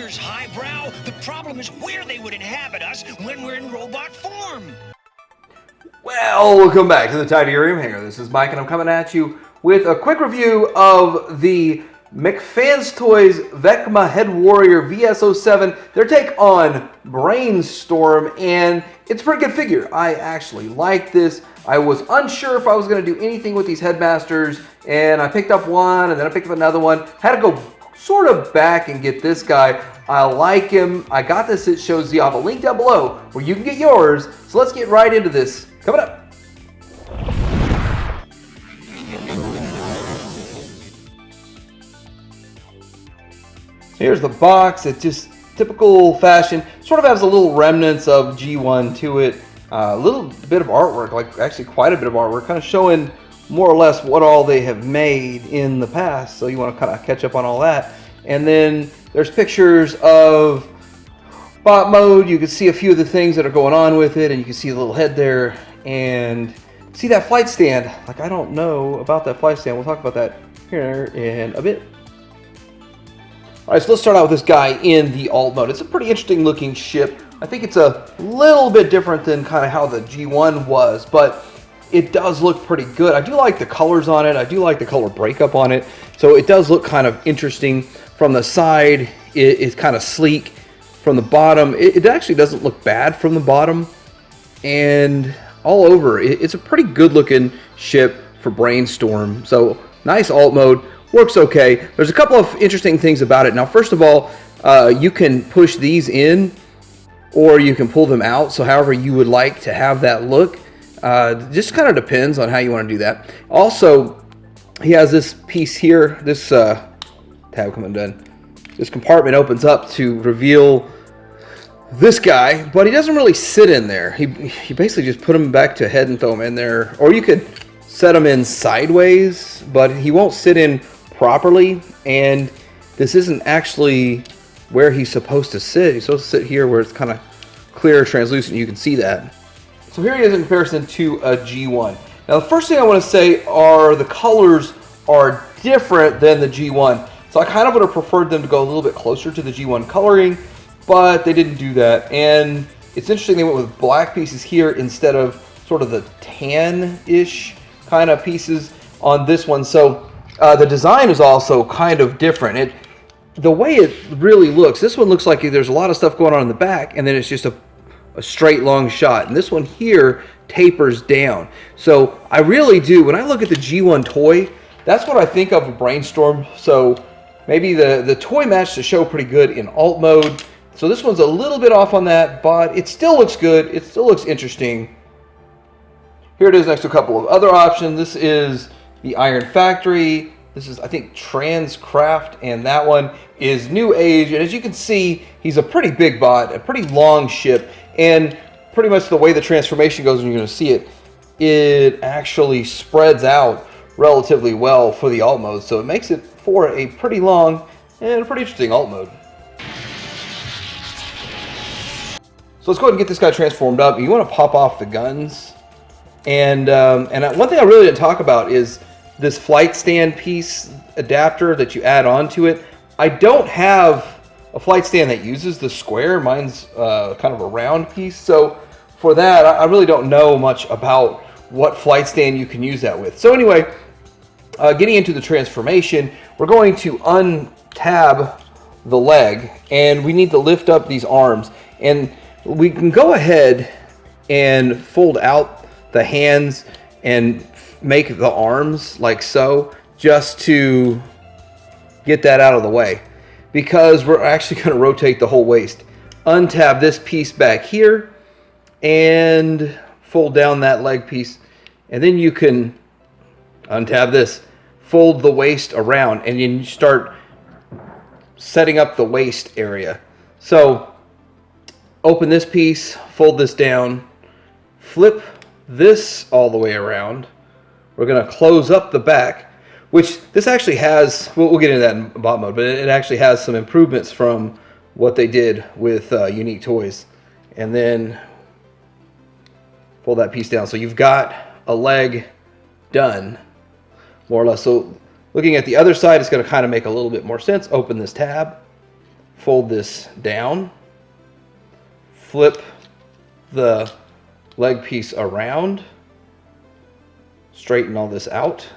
monsters highbrow. The problem is where they would inhabit us when we're in robot form. Well, welcome back to the Tidy Room Hanger. This is Mike, and I'm coming at you with a quick review of the MechFansToys VECMA Head Warrior VS-07, their take on Brainstorm, and it's a pretty good figure. I actually like this. I was unsure if I was going to do anything with these headmasters, and I picked up one, and then I picked up another one. Had to go sort of back and get this guy. I like him. I got this. It shows you. I have a link down below where you can get yours. So let's get right into this. Coming up. Here's the box. It's just typical fashion. Sort of has a little remnants of G1 to it. A little bit of artwork, like actually quite a bit of artwork, kind of showing more or less what all they have made in the past. So you want to kind of catch up on all that. And then there's pictures of bot mode. You can see a few of the things that are going on with it, and you can see the little head there. And see that flight stand. Like, I don't know about that flight stand. We'll talk about that here in a bit. Alright, so let's start out with this guy in the alt mode. It's a pretty interesting looking ship. I think it's a little bit different than kind of how the G1 was, but it does look pretty good. I do like the colors on it. I do like the color breakup on it. So it does look kind of interesting. From the side, it's kind of sleek. From the bottom, it actually doesn't look bad from the bottom. And all over, it's a pretty good looking ship for Brainstorm. So nice alt mode. Works okay. There's a couple of interesting things about it. Now, first of all, you can push these in or you can pull them out. So however you would like to have that look. Just kind of depends on how you want to do that. Also, he has this piece here. This tab coming done. This compartment opens up to reveal this guy, but he doesn't really sit in there. He basically just put him back to head and throw him in there. Or you could set him in sideways, but he won't sit in properly, and this isn't actually where he's supposed to sit. He's supposed to sit here where it's kind of clear, translucent. You can see that. So here he is in comparison to a G1. Now the first thing I want to say are the colors are different than the G1. So I kind of would have preferred them to go a little bit closer to the G1 coloring, but they didn't do that. And it's interesting they went with black pieces here instead of sort of the tan-ish kind of pieces on this one. So the design is also kind of different. The way it really looks, this one looks like there's a lot of stuff going on in the back, and then it's just a straight long shot. And this one here tapers down. So I really do, when I look at the G1 toy, that's what I think of a Brainstorm. So maybe the toy matched the show pretty good in alt mode. So this one's a little bit off on that, but it still looks good. It still looks interesting. Here it is next to a couple of other options. This is the Iron Factory. This is, I think, Transcraft, and that one is New Age. And as you can see, he's a pretty big bot, a pretty long ship, and pretty much the way the transformation goes, and you're going to see it, it actually spreads out relatively well for the alt mode. So it makes it for a pretty long and a pretty interesting alt mode. So let's go ahead and get this guy transformed up. You want to pop off the guns. And one thing I really didn't talk about is this flight stand piece adapter that you add onto it. I don't have a flight stand that uses the square. Mine's kind of a round piece. So for that, I really don't know much about what flight stand you can use that with. So anyway, getting into the transformation, we're going to untab the leg, and we need to lift up these arms. And we can go ahead and fold out the hands and make the arms like so, just to get that out of the way, because we're actually going to rotate the whole waist. Untab this piece back here and fold down that leg piece, and then you can untab this, fold the waist around, and then you start setting up the waist area. So open this piece, fold this down, flip this all the way around. We're going to close up the back, which this actually has, we'll get into that in bot mode, but it actually has some improvements from what they did with Unique Toys. And then fold that piece down. So you've got a leg done, more or less. So looking at the other side, it's going to kind of make a little bit more sense. Open this tab, fold this down, flip the leg piece around, straighten all this out,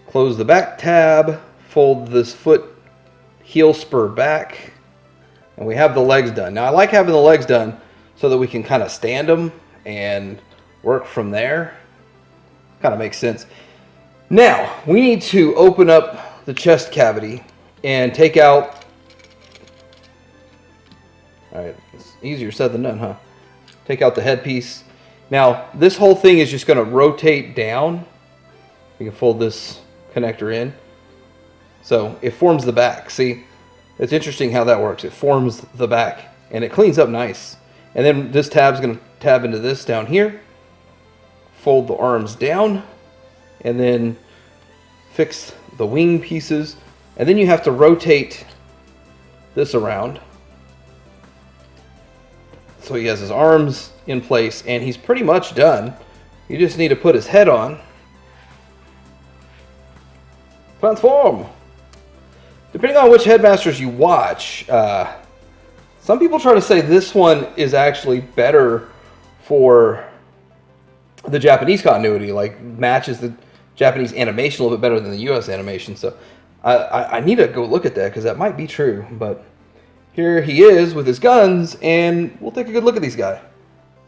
close the back tab, fold this foot heel spur back, and we have the legs done. Now I like having the legs done so that we can kind of stand them and work from there. Kind of makes sense. Now we need to open up the chest cavity and take out, all right, it's easier said than done, huh? Take out the headpiece. Now this whole thing is just going to rotate down. You can fold this connector in. So it forms the back. See, it's interesting how that works. It forms the back and it cleans up nice. And then this tab's going to tab into this down here. Fold the arms down and then fix the wing pieces. And then you have to rotate this around. So he has his arms in place and he's pretty much done. You just need to put his head on. Transform! Depending on which Headmasters you watch, some people try to say this one is actually better for the Japanese continuity, like matches the Japanese animation a little bit better than the US animation. So I need to go look at that because that might be true. But here he is with his guns, and we'll take a good look at these guys.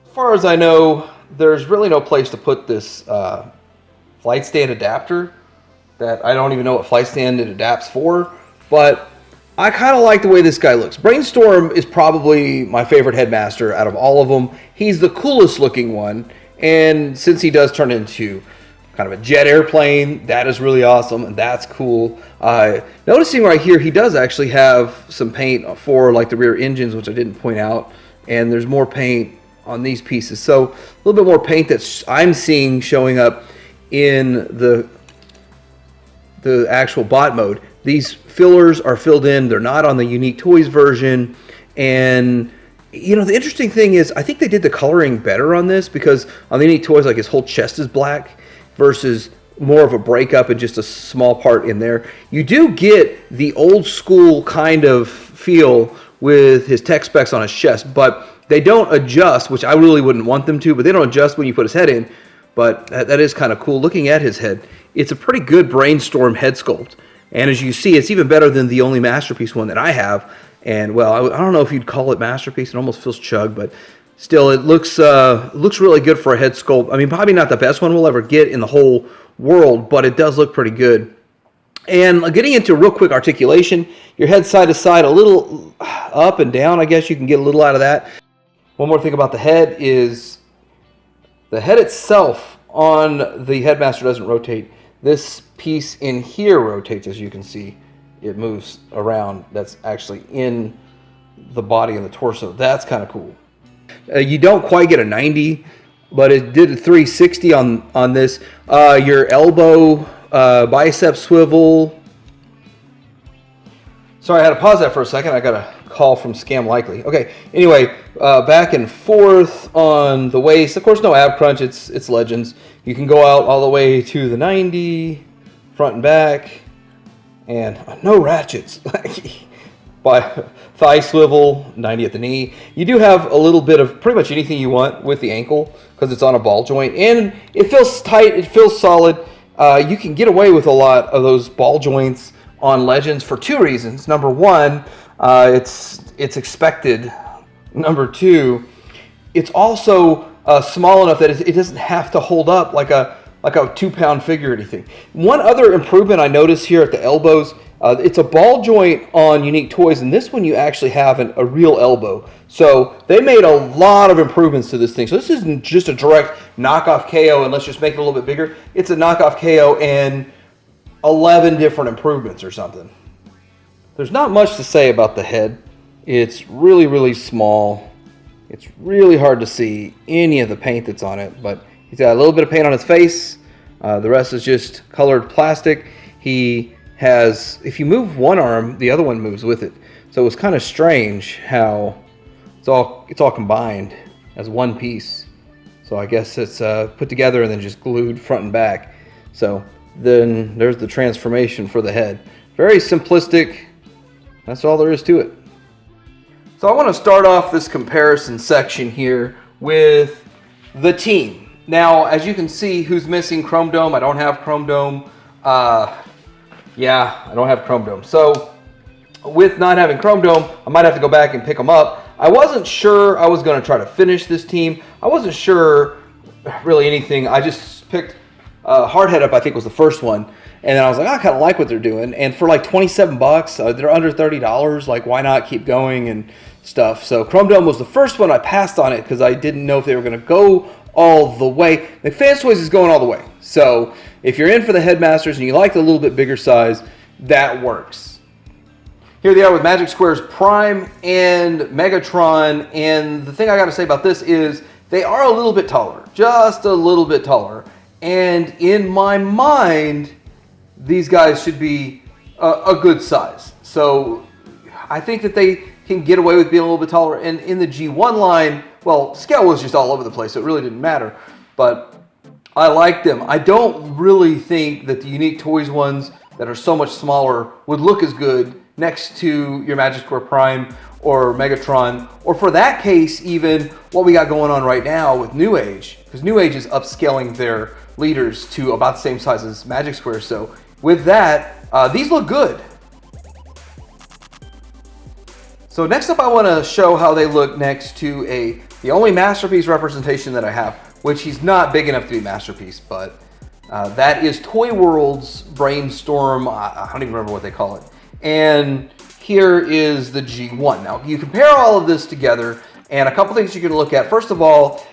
As far as I know, there's really no place to put this flight stand adapter. That I don't even know what flight stand it adapts for, but I kind of like the way this guy looks. Brainstorm is probably my favorite Headmaster out of all of them. He's the coolest looking one, and since he does turn into kind of a jet airplane, that is really awesome, and that's cool. Noticing right here, he does actually have some paint for like the rear engines, which I didn't point out, and there's more paint on these pieces. So a little bit more paint that I'm seeing showing up in the actual bot mode. These fillers are filled in. They're not on the Unique Toys version. And you know, the interesting thing is I think they did the coloring better on this, because on the Unique Toys, like, his whole chest is black versus more of a breakup and just a small part in there. You do get the old school kind of feel with his tech specs on his chest, but they don't adjust, which I really wouldn't want them to, but they don't adjust when you put his head in. But that is kind of cool. Looking at his head, it's a pretty good Brainstorm head sculpt. And as you see, it's even better than the only Masterpiece one that I have. And, well, I don't know if you'd call it Masterpiece. It almost feels chug, but still, it looks really good for a head sculpt. I mean, probably not the best one we'll ever get in the whole world, but it does look pretty good. And getting into real quick articulation, your head side to side, a little up and down, I guess you can get a little out of that. One more thing about the head is the head itself on the Headmaster doesn't rotate. This piece in here rotates, as you can see. It moves around. That's actually in the body and the torso. That's kind of cool. You don't quite get a 90, but it did a 360 on this. Your elbow, bicep swivel. Sorry, I had to pause that for a second. I got a call from Scam Likely. Okay, anyway, back and forth on the waist. Of course, no ab crunch. It's Legends. You can go out all the way to the 90, front and back, and no ratchets. By thigh swivel, 90 at the knee. You do have a little bit of pretty much anything you want with the ankle because it's on a ball joint, and it feels tight. It feels solid. You can get away with a lot of those ball joints on Legends for two reasons. Number one, it's expected. Number two, it's also small enough that it doesn't have to hold up like a 2-pound figure or anything. One other improvement I noticed here at the elbows, it's a ball joint on Unique Toys, and this one you actually have a real elbow. So they made a lot of improvements to this thing. So this isn't just a direct knockoff KO and let's just make it a little bit bigger. It's a knockoff KO and 11 different improvements or something. There's not much to say about the head. It's really, really small. It's really hard to see any of the paint that's on it, but he's got a little bit of paint on his face. The rest is just colored plastic. He has, if you move one arm, the other one moves with it. So it was kind of strange how it's all combined as one piece. So I guess it's put together and then just glued front and back. So then there's the transformation for the head. Very simplistic, That's all there is to it. So I want to start off this comparison section here with the team. Now, as you can see, who's missing? Chrome Dome. I don't have Chrome Dome. Yeah, I don't have Chrome Dome. So with not having Chrome Dome, I might have to go back and pick them up. I wasn't sure I was going to try to finish this team. I wasn't sure really anything. I just picked Hardhead up, I think was the first one. And then I was like, I kind of like what they're doing. And for like 27 bucks, they're under $30. Like, why not keep going and stuff? So Chrome Dome was the first one. I passed on it because I didn't know if they were going to go all the way. MechFansToys is going all the way. So if you're in for the Headmasters and you like the little bit bigger size, that works. Here they are with Magic Squares Prime and Megatron. And the thing I got to say about this is they are a little bit taller, just a little bit taller. And in my mind, these guys should be a good size. So I think that they can get away with being a little bit taller. And in the G1 line, well, scale was just all over the place, so it really didn't matter. But I like them. I don't really think that the Unique Toys ones that are so much smaller would look as good next to your Magic Square Prime or Megatron, or for that case, even what we got going on right now with New Age, because New Age is upscaling their leaders to about the same size as Magic Square. So with that, these look good. So next up, I want to show how they look next to the only Masterpiece representation that I have, which he's not big enough to be Masterpiece, but that is Toy World's Brainstorm. I don't even remember what they call it. And here is the G1. Now, you compare all of this together, and a couple things you can look at. First of all,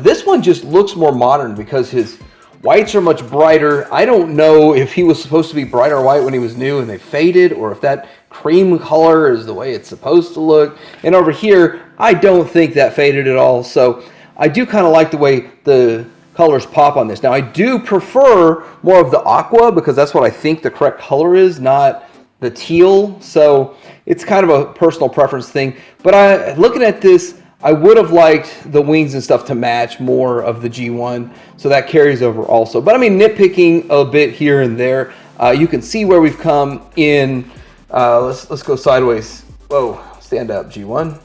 this one just looks more modern because his whites are much brighter. I don't know if he was supposed to be brighter white when he was new and they faded, or if that cream color is the way it's supposed to look. And over here, I don't think that faded at all. So I do kind of like the way the colors pop on this. Now, I do prefer more of the aqua because that's what I think the correct color is, not the teal. So it's kind of a personal preference thing. But looking at this, I would have liked the wings and stuff to match more of the G1, so that carries over also. But I mean, nitpicking a bit here and there. You can see where we've come in. Let's go sideways. Whoa, stand up, G1.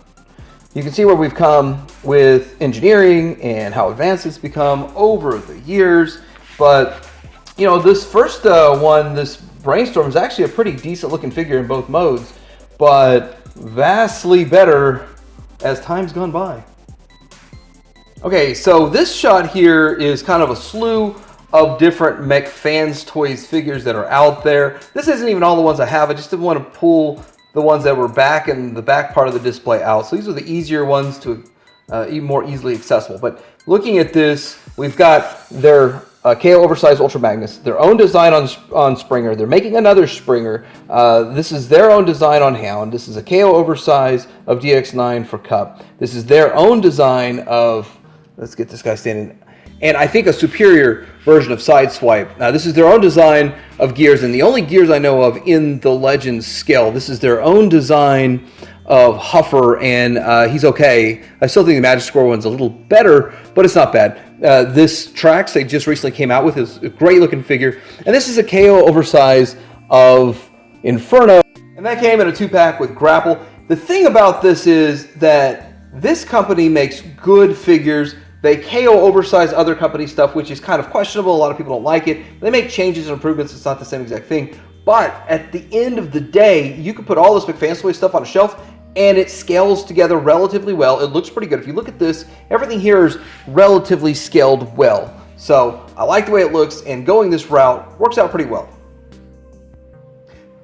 You can see where we've come with engineering and how advanced it's become over the years. But you know, this first one, this Brainstorm, is actually a pretty decent looking figure in both modes, but vastly better as time's gone by. Okay, so this shot here is kind of a slew of different MechFansToys figures that are out there. This isn't even all the ones I have. I just didn't want to pull the ones that were back in the back part of the display out. So these are the easier ones to even more easily accessible. But looking at this, we've got their KO Oversized Ultra Magnus, their own design on Springer. They're making another Springer. This is their own design on Hound. This is a KO Oversize of DX9 for Cup. This is their own design of, let's get this guy standing, and I think a superior version of Sideswipe. Now, this is their own design of Gears, and the only Gears I know of in the Legends scale. This is their own design of Huffer, and he's okay. I still think the Magic Square one's a little better, but it's not bad. This Trax they just recently came out with is a great looking figure, and this is a KO Oversize of Inferno, and that came in a 2-pack with Grapple. The thing about this is that this company makes good figures. They KO Oversize other company stuff, which is kind of questionable. A lot of people don't like it. They make changes and improvements. It's not the same exact thing. But at the end of the day, you can put all this MechFansToys stuff on a shelf, and it scales together relatively well. It looks pretty good. If you look at this, everything here is relatively scaled well. So I like the way it looks, and going this route works out pretty well.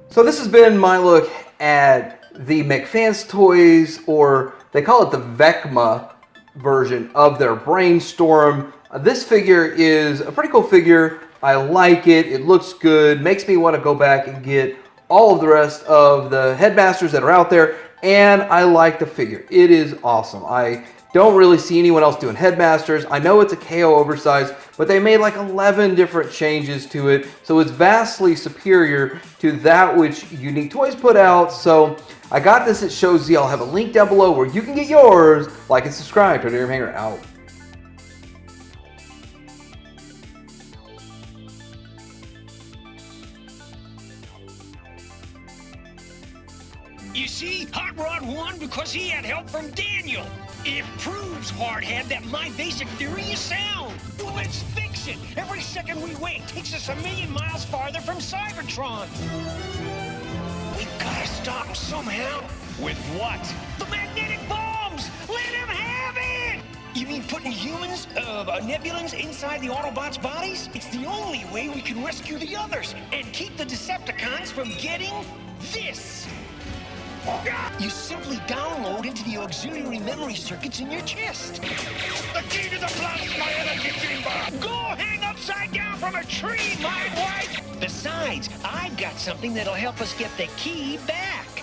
So this has been my look at the MechFansToys, or they call it the VECMA version of their Brainstorm. This figure is a pretty cool figure. I like it. It looks good. Makes me want to go back and get all of the rest of the Headmasters that are out there. And I like the figure. It is awesome. I don't really see anyone else doing Headmasters. I know it's a KO Oversize, but they made like 11 different changes to it. So it's vastly superior to that which Unique Toys put out. So I got this at Show Z. I'll have a link down below where you can get yours. Like and subscribe. Turnarium Hanger out. See, Hot Rod won because he had help from Daniel. It proves, Hardhead, that my basic theory is sound. Let's fix it. Every second we wait takes us 1,000,000 miles farther from Cybertron. We gotta stop him somehow. With what? The magnetic bombs! Let him have it! You mean putting humans, Nebulans inside the Autobots' bodies? It's the only way we can rescue the others and keep the Decepticons from getting this. You simply download into the auxiliary memory circuits in your chest. The key to the plasma energy chamber! Go hang upside down from a tree, my wife! Besides, I've got something that'll help us get the key back.